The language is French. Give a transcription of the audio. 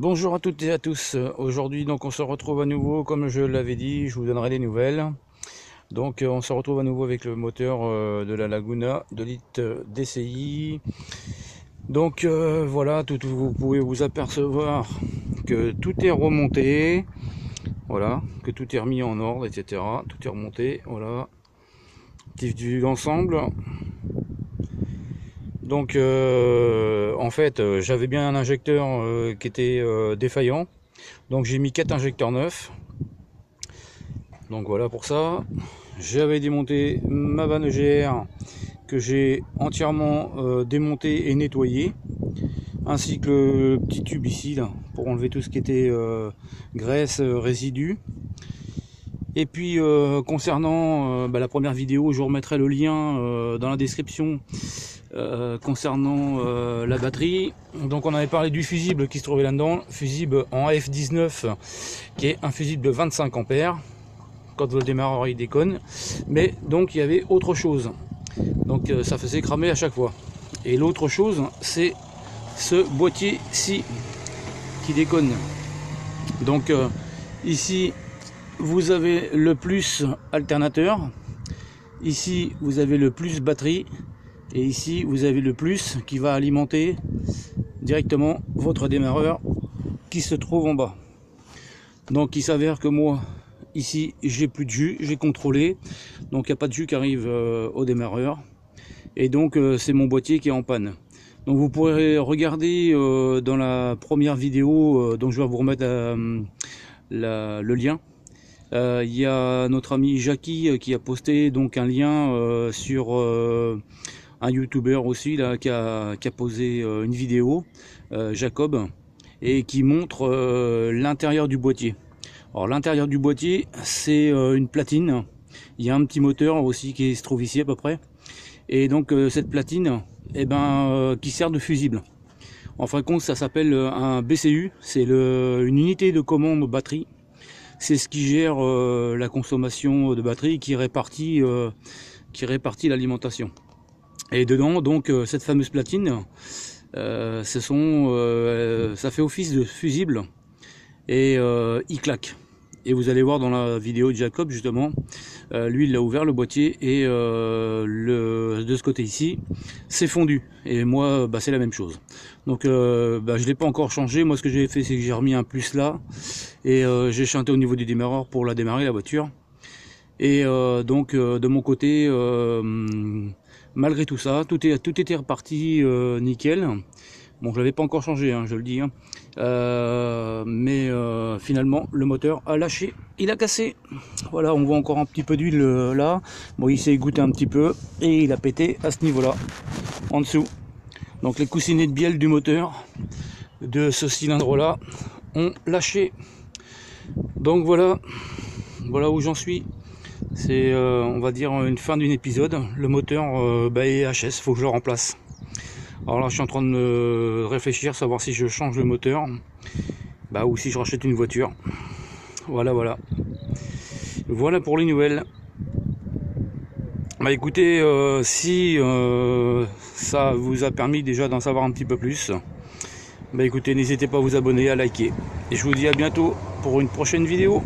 Bonjour à toutes et à tous. Aujourd'hui donc on se retrouve à nouveau, comme je l'avais dit, je vous donnerai des nouvelles. Donc on se retrouve à nouveau avec le moteur de la Laguna 2 litres DCI. Donc voilà, vous pouvez vous apercevoir que tout est remonté, voilà, que tout est remis en ordre, etc. Tout est remonté, voilà. Petit vue d'ensemble. Donc en fait j'avais bien un injecteur qui était défaillant, donc j'ai mis 4 injecteurs neufs. Donc voilà pour ça. J'avais démonté ma vanne EGR que j'ai entièrement démonté et nettoyé, ainsi que le petit tube ici là, pour enlever tout ce qui était graisse, résidus. Et puis concernant la première vidéo, je vous remettrai le lien dans la description concernant la batterie. Donc on avait parlé du fusible qui se trouvait là-dedans, fusible en AF19 qui est un fusible de 25 ampères quand le démarreur il déconne, mais donc il y avait autre chose, donc ça faisait cramer à chaque fois. Et l'autre chose, c'est ce boîtier-ci qui déconne. Donc ici vous avez le plus alternateur, ici vous avez le plus batterie, et ici vous avez le plus qui va alimenter directement votre démarreur qui se trouve en bas. Donc il s'avère que moi ici j'ai plus de jus, j'ai contrôlé, donc il n'y a pas de jus qui arrive au démarreur, et donc c'est mon boîtier qui est en panne. Donc vous pourrez regarder dans la première vidéo dont je vais vous remettre le lien. Il y a notre ami Jackie qui a posté donc un lien sur un youtubeur aussi là, qui a posé une vidéo, Jacob, et qui montre l'intérieur du boîtier. Alors l'intérieur du boîtier, c'est une platine, il y a un petit moteur aussi qui se trouve ici à peu près, et donc cette platine qui sert de fusible. En fin de compte, ça s'appelle un BCU, c'est une unité de commande batterie. C'est ce qui gère la consommation de batterie, qui répartit l'alimentation. Et dedans, donc cette fameuse platine, ça fait office de fusible, et il claque. Et vous allez voir dans la vidéo de Jacob justement, lui il a ouvert le boîtier, et de ce côté ici c'est fondu, et moi c'est la même chose. Donc je l'ai pas encore changé. Moi ce que j'ai fait, c'est que j'ai remis un plus là, et j'ai chanté au niveau du démarreur pour la démarrer la voiture. Et donc de mon côté, malgré tout ça, tout était reparti nickel. Bon, je l'avais pas encore changé, hein, je le dis, hein. Mais finalement le moteur a lâché, il a cassé. Voilà, on voit encore un petit peu d'huile là. Bon, il s'est égoutté un petit peu et il a pété à ce niveau là, en dessous. Donc les coussinets de bielle du moteur de ce cylindre là ont lâché. Donc voilà où j'en suis. C'est on va dire une fin d'un épisode. Le moteur est HS, faut que je le remplace. Alors là je suis en train de me réfléchir, savoir si je change le moteur, ou si je rachète une voiture. Voilà pour les nouvelles. Écoutez, si ça vous a permis déjà d'en savoir un petit peu plus, écoutez, n'hésitez pas à vous abonner, à liker, et je vous dis à bientôt pour une prochaine vidéo.